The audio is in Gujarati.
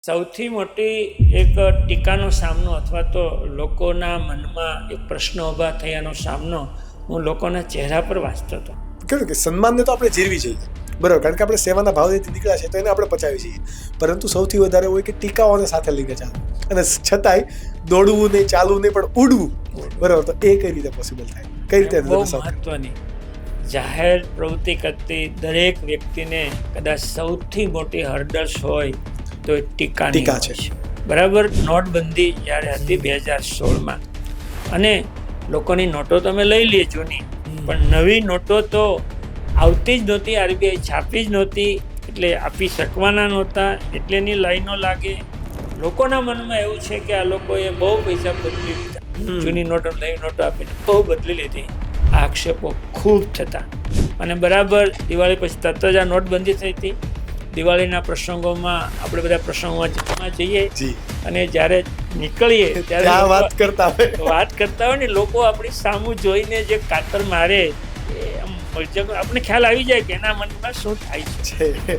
સૌથી મોટી એક ટીકાનો સામનો અથવા તો લોકોના મનમાં એક પ્રશ્ન ઊભા થયાનો સામનો હું લોકોના ચહેરા પર વાંચતો હતો. કેવું કે સન્માનને તો આપણે જીરવી જોઈએ, બરાબર, કારણ કે આપણે સેવાના ભાવથી નીકળ્યા છે તો એને આપણે પચાવી છીએ. પરંતુ સૌથી વધારે હોય કે ટીકાઓને સાથે લઈને ચાલવું, અને છતાંય દોડવું નહીં, ચાલવું નહીં, પણ ઉડવું, બરાબર. તો એ કઈ રીતે પોસિબલ થાય, કઈ રીતે? બહુ મહત્વની જાહેર પ્રવૃત્તિ કરતી દરેક વ્યક્તિને કદાચ સૌથી મોટી હર્ડલ્સ હોય તો એ ટીકા છે. બરાબર. નોટબંધી જ્યારે હતી 2016માં, અને લોકોની નોટો તમે લઈ લે જૂની, પણ નવી નોટો તો આવતી જ નહોતી, આરબીઆઈ છાપી જ નહોતી, એટલે આપી શકવાના નહોતા, એટલે એની લાઈનો લાગે. લોકોના મનમાં એવું છે કે આ લોકોએ બહુ પૈસા બદલી લીધા, જૂની નોટો નવી નોટો આપીને બહુ બદલી લીધી. આ આક્ષેપો ખૂબ થતા, અને બરાબર દિવાળી પછી તરત જ આ નોટબંધી થઈ હતી. દિવાળીના પ્રસંગોમાં આપણે બધા પ્રસંગોમાં જઈએ અને જ્યારે નીકળીએ ત્યારે વાત કરતા હોય ને લોકો આપણી સામું જોઈને જે કાતર મારે, આપણે ખ્યાલ આવી જાય કે એના મનમાં શું થાય છે.